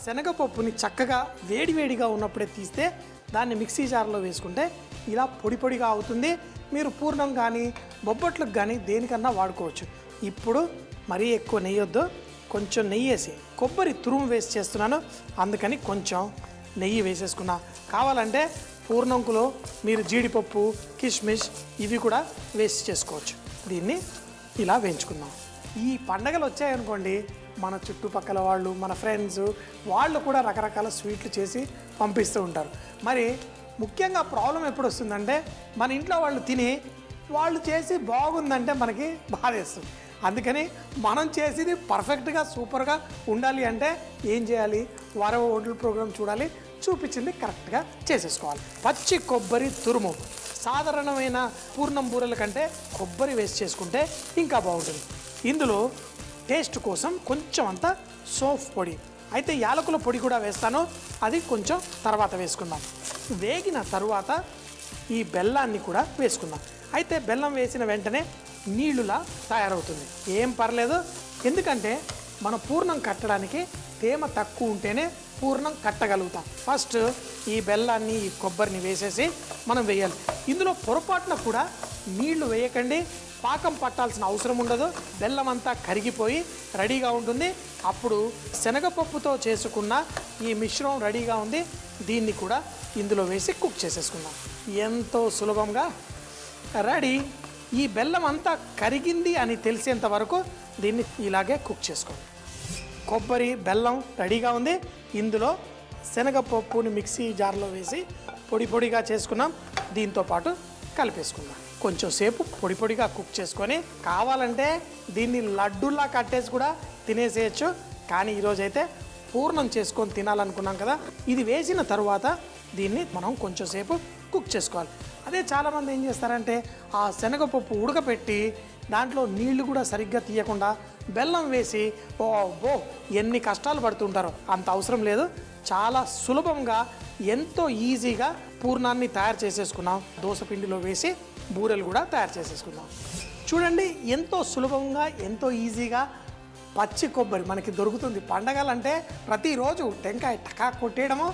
శనగపప్పుని చక్కగా వేడివేడిగా ఉన్నప్పుడే తీస్తే దాన్ని మిక్సీ జార్లో వేసుకుంటే ఇలా పొడి పొడిగా అవుతుంది. మీరు పూర్ణం కానీ బొబ్బట్లకు కానీ దేనికన్నా వాడుకోవచ్చు. ఇప్పుడు మరీ ఎక్కువ నెయ్యి వద్దు, కొంచెం నెయ్యి వేసి కొబ్బరి తురుము వేసి చేస్తున్నాను, అందుకని కొంచెం నెయ్యి వేసేసుకున్నా. కావాలంటే పూర్ణంకులో మీరు జీడిపప్పు కిస్మిస్ ఇవి కూడా వేసి చేసుకోవచ్చు. దీన్ని ఇలా వేయించుకుందాం. ఈ పండగలు వచ్చాయనుకోండి, మన చుట్టుపక్కల వాళ్ళు మన ఫ్రెండ్స్ వాళ్ళు కూడా రకరకాల స్వీట్లు చేసి పంపిస్తూ ఉంటారు. మరి ముఖ్యంగా ప్రాబ్లం ఎప్పుడు వస్తుందంటే మన ఇంట్లో వాళ్ళు తిని వాళ్ళు చేసి బాగుందంటే మనకి బాధేస్తుంది. అందుకని మనం చేసేది పర్ఫెక్ట్గా సూపర్గా ఉండాలి అంటే ఏం చేయాలి? వారవ వంటల ప్రోగ్రాం చూడాలి, చూపించింది కరెక్ట్గా చేసేసుకోవాలి. పచ్చి కొబ్బరి తురుము సాధారణమైన పూర్ణం బూరెల కంటే కొబ్బరి వేసి చేసుకుంటే ఇంకా బాగుంటుంది. ఇందులో టేస్ట్ కోసం కొంచెం అంత సోఫ్ పొడి, అయితే యాలకుల పొడి కూడా వేస్తాను, అది కొంచెం తర్వాత వేసుకుందాం. వేగిన తరువాత ఈ బెల్లాన్ని కూడా వేసుకుందాం. అయితే బెల్లం వేసిన వెంటనే నీళ్ళులా తయారవుతుంది, ఏం పర్లేదు. ఎందుకంటే మన పూర్ణం కట్టడానికి తేమ తక్కువ ఉంటేనే పూర్ణం కట్టగలుగుతాం. ఫస్ట్ ఈ బెల్లాన్ని ఈ కొబ్బరిని వేసేసి మనం వేయాలి. ఇందులో పొరపాటున కూడా నీళ్లు వేయకండి, పాకం పట్టాల్సిన అవసరం ఉండదు. బెల్లం అంతా కరిగిపోయి రెడీగా ఉంటుంది. అప్పుడు శనగపప్పుతో చేసుకున్న ఈ మిశ్రమం రెడీగా ఉంది. దీన్ని కూడా ఇందులో వేసి కుక్ చేసేసుకుందాం. ఎంతో సులభంగా రెడీ. ఈ బెల్లం అంతా కరిగింది అని తెలిసేంత వరకు దీన్ని ఇలాగే కుక్ చేసుకోండి. కొబ్బరి బెల్లం రెడీగా ఉంది. ఇందులో శనగపప్పుని మిక్సీ జార్లో వేసి పొడి పొడిగా చేసుకున్నాం. దీంతో పాటు కలిపేసుకుందాం. కొంచెం సేపు పొడి పొడిగా కుక్ చేసుకొని కావాలంటే దీన్ని లడ్డూలా కట్టేసి కూడా తినేసేయచ్చు. కానీ ఈరోజైతే పూర్ణం చేసుకొని తినాలనుకున్నాం కదా, ఇది వేసిన తర్వాత దీన్ని మనం కొంచెం సేపు కుక్ చేసుకోవాలి. అదే చాలామంది ఏం చేస్తారంటే ఆ శనగపప్పు ఉడకపెట్టి దాంట్లో నీళ్లు కూడా సరిగ్గా తీయకుండా బెల్లం వేసి ఎన్ని కష్టాలు పడుతుంటారో. అంత అవసరం లేదు, చాలా సులభంగా ఎంతో ఈజీగా పూర్ణాన్ని తయారు చేసేసుకున్నాం. దోసపిండిలో వేసి బూరెలు కూడా తయారు చేసేసుకుందాం. చూడండి ఎంతో సులభంగా ఎంతో ఈజీగా పచ్చి కొబ్బరి మనకి దొరుకుతుంది. పండగలంటే ప్రతిరోజు టెంకాయ టకా కొట్టేయడము,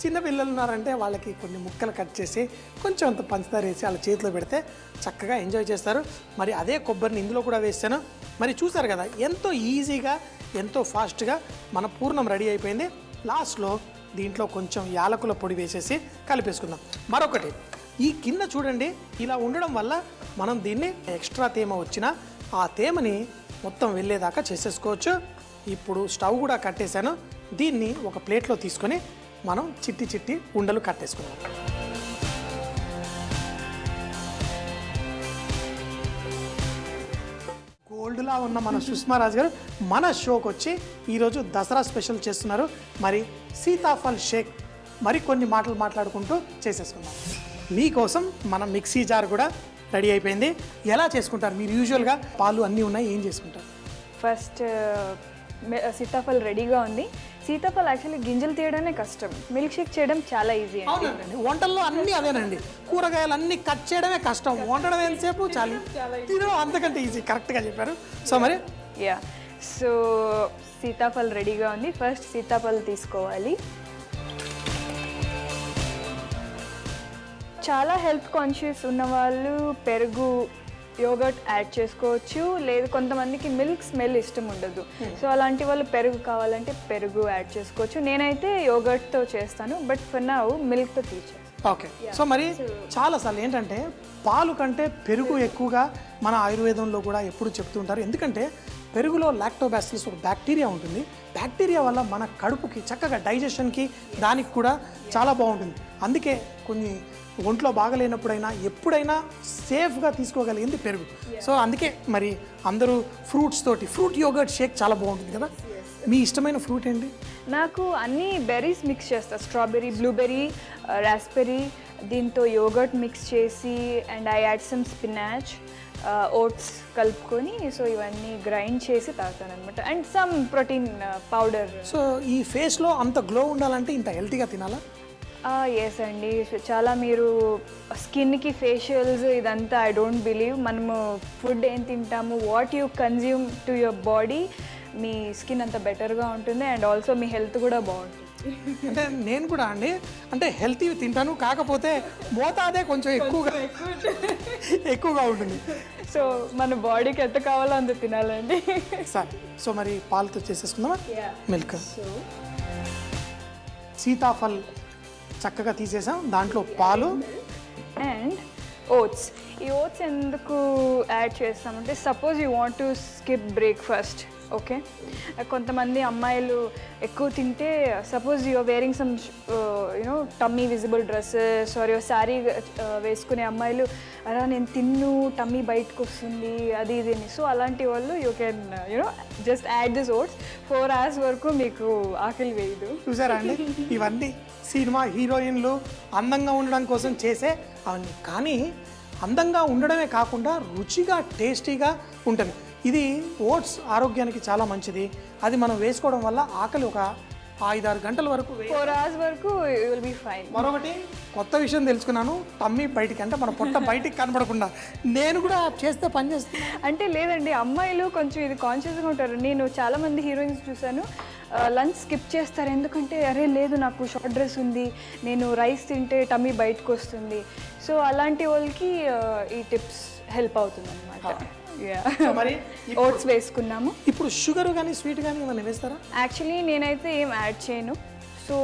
చిన్నపిల్లలు ఉన్నారంటే వాళ్ళకి కొన్ని ముక్కలు కట్ చేసి కొంచెం అంత పంచదార వేసి వాళ్ళ చేతిలో పెడితే చక్కగా ఎంజాయ్ చేస్తారు. మరి అదే కొబ్బరిని ఇందులో కూడా వేస్తాను. మరి చూసారు కదా ఎంతో ఈజీగా ఎంతో ఫాస్ట్గా మన పూర్ణం రెడీ అయిపోయింది. లాస్ట్లో దీంట్లో కొంచెం యాలకుల పొడి వేసేసి కలిపేసుకుందాం. మరొకటి, ఈ కింద చూడండి ఇలా ఉండడం వల్ల మనం దీన్ని ఎక్స్ట్రా తేమ వచ్చినా ఆ తేమని మొత్తం వెళ్ళేదాకా చేసేసుకోవచ్చు. ఇప్పుడు స్టవ్ కూడా కట్టేశాను. దీన్ని ఒక ప్లేట్లో తీసుకొని మనం చిట్టి చిట్టి ఉండలు కట్టేసుకుందాం. గోల్డ్లా ఉన్న మన సుష్మారాజ్ గారు మన షోకి వచ్చి ఈరోజు దసరా స్పెషల్ చేస్తున్నారు. మరి సీతాఫల్ షేక్ మరికొన్ని మాటలు మాట్లాడుకుంటూ చేసేసుకుందాం. మీకోసం మన మిక్సీ జార్ కూడా రెడీ అయిపోయింది. ఎలా చేసుకుంటారు మీరు? యూజువల్గా పాలు అన్నీ ఉన్నాయి, ఏం చేసుకుంటారు? ఫస్ట్ సీతాఫల్ రెడీగా ఉంది. సీతాఫల్ యాక్చువల్లీ గింజలు తీయడమే కష్టం, మిల్క్ షేక్ చేయడం చాలా ఈజీ. అవునండి, వంటల్లో అన్నీ అదేనండి. కూరగాయలు అన్నీ కట్ చేయడమే కష్టం, వండడం ఎంతసేపు చాలు, తినడం అంతకంటే ఈజీ. కరెక్ట్గా చెప్పారు. సో మరి సో సీతాఫల్ రెడీగా ఉంది. ఫస్ట్ సీతాఫల్ తీసుకోవాలి. చాలా హెల్త్ కాన్షియస్ ఉన్న వాళ్ళు పెరుగు యోగర్ట్ యాడ్ చేసుకోవచ్చు. లేదు కొంతమందికి మిల్క్ స్మెల్ ఇష్టం ఉండదు, సో అలాంటి వాళ్ళు పెరుగు కావాలంటే పెరుగు యాడ్ చేసుకోవచ్చు. నేనైతే యోగర్ట్తో చేస్తాను, బట్ ఫర్ నౌ మిల్క్తో తీర్చాను. ఓకే. సో మరి చాలాసార్లు ఏంటంటే పాలు కంటే పెరుగు ఎక్కువగా మన ఆయుర్వేదంలో కూడా ఎప్పుడు చెప్తుంటారు. ఎందుకంటే పెరుగులో లాక్టోబాసిల్లస్ ఒక బ్యాక్టీరియా ఉంటుంది. బ్యాక్టీరియా వల్ల మన కడుపుకి చక్కగా డైజెషన్కి దానికి కూడా చాలా బాగుంటుంది. అందుకే కొన్ని ఒంట్లో బాగలేనప్పుడైనా ఎప్పుడైనా సేఫ్గా తీసుకోగలిగింది పెరుగు. సో అందుకే మరి అందరూ ఫ్రూట్స్ తోటి ఫ్రూట్ యోగర్ట్ షేక్ చాలా బాగుంటుంది కదా. మీ ఇష్టమైన ఫ్రూట్ ఏంటి? నాకు అన్ని బెర్రీస్ మిక్స్ చేస్తా, స్ట్రాబెర్రీ, బ్లూబెర్రీ, రాస్బెర్రీ. దీంతో యోగర్ట్ మిక్స్ చేసి and I add some spinach, oats కలుపుకొని, సో ఇవన్నీ గ్రైండ్ చేసి తాగుతాను అనమాట. And some protein powder. So ఈ ఫేస్లో అంత గ్లో ఉండాలంటే ఇంత హెల్తీగా తినాలా? ఎస్ అండి, చాలా మీరు స్కిన్కి ఫేషియల్స్ ఇదంతా ఐ డోంట్ బిలీవ్. మనము ఫుడ్ ఏం తింటాము, what you consume to your body me skin అంత బెటర్గా ఉంటుంది అండ్ ఆల్సో మీ హెల్త్ కూడా బాగుంటుంది. అంటే నేను కూడా అండి అంటే హెల్తీ తింటాను, కాకపోతే మోతాదే కొంచెం ఎక్కువగా ఉంటుంది. సో మన బాడీకి ఎంత కావాలో అంత తినాలండి. సరే, సో మరి పాలతో చేసేసుకుందామా? మిల్క్, సో సీతాఫల్ చక్కగా తీసేసాం, దాంట్లో పాలు అండ్ ఓట్స్. ఈ ఓట్స్ ఎందుకు యాడ్ చేస్తామంటే suppose you want to skip breakfast, okay. కొంతమంది అమ్మాయిలు ఎక్కువ తింటే suppose you're wearing some you know tummy visible dresses or your sari వేసుకునే అమ్మాయిలు అలా నేను తిన్ను టమ్మీ బయటకు వస్తుంది అది ఇది అని. సో అలాంటి వాళ్ళు you can you know just add this oats 4 hours వరకు మీకు ఆకలి వేయదు. చూసారా అండి, ఇవన్నీ సినిమా హీరోయిన్లు అందంగా ఉండడం కోసం చేసే అవన్నీ, కానీ అందంగా ఉండడమే కాకుండా రుచిగా టేస్టీగా ఉంటుంది. ఇది ఓట్స్ ఆరోగ్యానికి చాలా మంచిది. అది మనం వేసుకోవడం వల్ల ఆకలి ఒక 5-6 గంటల వరకు 4 hours వరకు యూ విల్ బీ ఫైన్. మరొకటి కొత్త విషయం తెలుసుకున్నాను, టమ్మీ బయటికి అంటే మన పొట్ట బయటికి కనపడకుండా నేను కూడా చేస్తే పని చేస్తాను. అంటే లేదండి, అమ్మాయిలు కొంచెం ఇది కాన్షియస్గా ఉంటారు. నేను చాలామంది హీరోయిన్స్ చూశాను లంచ్ స్కిప్ చేస్తారు, ఎందుకంటే అరే లేదు నాకు షార్ట్ డ్రెస్ ఉంది, నేను రైస్ తింటే టమ్మీ బయటకు వస్తుంది. సో అలాంటి వాళ్ళకి ఈ టిప్స్ హెల్ప్ అవుతుంది అనమాట. మరి ఓట్స్ వేసుకున్నాము. ఇప్పుడు షుగర్ కానీ స్వీట్ కానీ ఏమైనా వేస్తారా? యాక్చువల్లీ నేనైతే ఏం యాడ్ చేయను. సో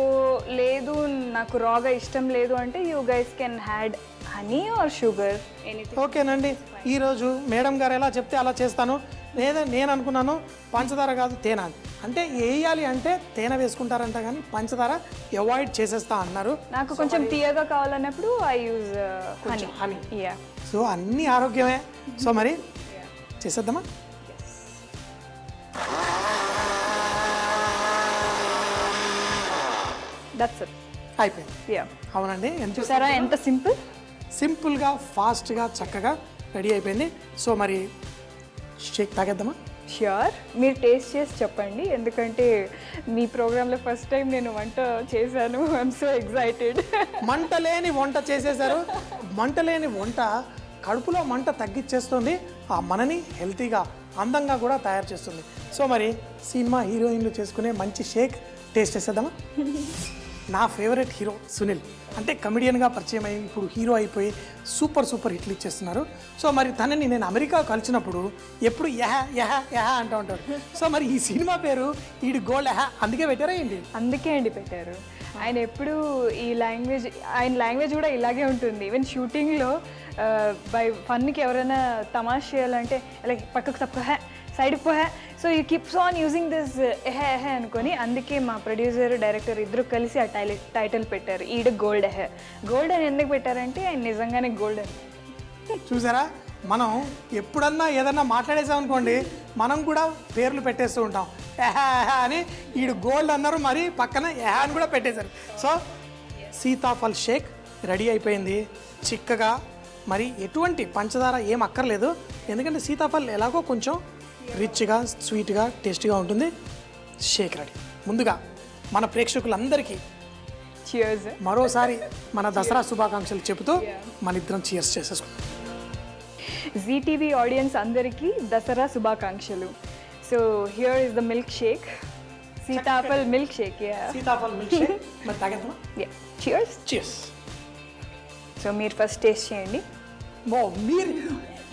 లేదు నాకు రాగా ఇష్టం లేదు అంటే you guys can had honey or sugar anything. ఓకేనండి, ఈరోజు మేడం గారు ఎలా చెప్తే అలా చేస్తాను. నేను అనుకున్నాను పంచదార కాదు తేనె అంటే వేయాలి అంటే తేనె వేసుకుంటారంట, కానీ పంచదార అవాయిడ్ చేసేస్తా అన్నారు. నాకు కొంచెం తీయగా కావాలన్నప్పుడు I use honey. Yeah, so అన్నీ ఆరోగ్యమే. సో మరి చేసేద్దామా? దట్స్ ఇట్, అయిపోయింది. యా. అవునండి, ఎంత చూసారా ఎంత సింపుల్, సింపుల్గా ఫాస్ట్గా చక్కగా రెడీ అయిపోయింది. సో మరి షేక్ తాగేద్దామా? ష్యూర్, మీరు టేస్ట్ చేసి చెప్పండి, ఎందుకంటే మీ ప్రోగ్రాంలో ఫస్ట్ టైం నేను వంట చేశాను. I'm so excited. మంట లేని వంట చేసేసారు. మంట లేని వంట కడుపులో మంట తగ్గించేస్తుంది, ఆ మనని హెల్తీగా అందంగా కూడా తయారు చేస్తుంది. సో మరి సినిమా హీరోయిన్లు చేసుకునే మంచి షేక్ టేస్ట్ చేసేద్దామా? నా ఫేవరెట్ హీరో సునీల్, అంటే కమెడియన్గా పరిచయం అయ్యి ఇప్పుడు హీరో అయిపోయి సూపర్ హిట్లు ఇచ్చేస్తున్నారు. సో మరి తనని నేను అమెరికా కలిసినప్పుడు ఎప్పుడు యహ యహ యహ అంటూ ఉంటాడు. సో మరి ఈ సినిమా పేరు ఈడి గోల్డ్ యహ అందుకే పెట్టారా ఏంటి? అందుకే అండి పెట్టారు. ఆయన ఎప్పుడు ఈ లాంగ్వేజ్, ఆయన లాంగ్వేజ్ కూడా ఇలాగే ఉంటుంది. ఈవెన్ షూటింగ్లో బై ఫన్కి ఎవరైనా తమాష్ చేయాలంటే లైక్ పక్కకు తప్ప హే సైడ్కి పో హే, so you keeps on using this ఎహే ఎహే అనుకొని, అందుకే మా ప్రొడ్యూసర్ డైరెక్టర్ ఇద్దరు కలిసి ఆ టైటిల్ పెట్టారు, ఈడ గోల్డ్ ఎహే. గోల్డ్ అని ఎందుకు పెట్టారంటే ఆయన నిజంగానే గోల్డ్ అని. చూసారా, మనం ఎప్పుడన్నా ఏదన్నా మాట్లాడేసామనుకోండి మనం కూడా పేర్లు పెట్టేస్తూ ఉంటాం. ఎహా ఎహా అని ఈడు గోల్డ్ అన్నారు, మరి పక్కన ఎహా అని కూడా పెట్టేశారు. సో సీతాఫల్ షేక్ రెడీ అయిపోయింది చిక్కగా. మరి ఎటువంటి పంచదార ఏం అక్కర్లేదు, ఎందుకంటే సీతాఫల్ ఎలాగో కొంచెం రిచ్గా స్వీట్గా టేస్టీగా ఉంటుంది. షేక్ రెడీ. ముందుగా మన ప్రేక్షకులందరికీ చియర్స్. మరోసారి మన దసరా శుభాకాంక్షలు చెబుతూ మన ఇద్దరం చియర్స్ చేసేసుకుంటాం. జీటీవీ ఆడియన్స్ అందరికీ దసరా శుభాకాంక్షలు. So here is the milk shake, Sitaphal milk shake. Sitaphal milk shake మరి తాగేద్దామా? చియర్స్. చియర్స్. సో మీరు ఫస్ట్ టేస్ట్ చేయండి. మీరు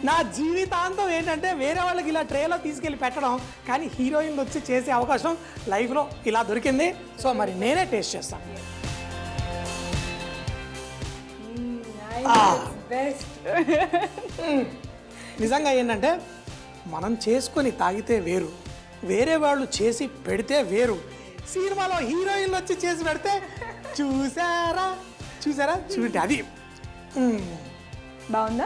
నా జీవితాంతం ఏంటంటే వేరే వాళ్ళకి ఇలా ట్రేలో తీసుకెళ్ళి పెట్టడం, కానీ హీరోయిన్లు వచ్చి చేసే అవకాశం లైఫ్లో ఇలా దొరికింది. సో మరి నేనే టేస్ట్ చేస్తాను. నిజంగా ఏంటంటే మనం చేసుకొని తాగితే వేరు, వేరే వాళ్ళు చేసి పెడితే వేరు. సినిమాలో హీరోయిన్లు వచ్చి చేసి పెడితే చూసారా చూడండి అది బాగుందా?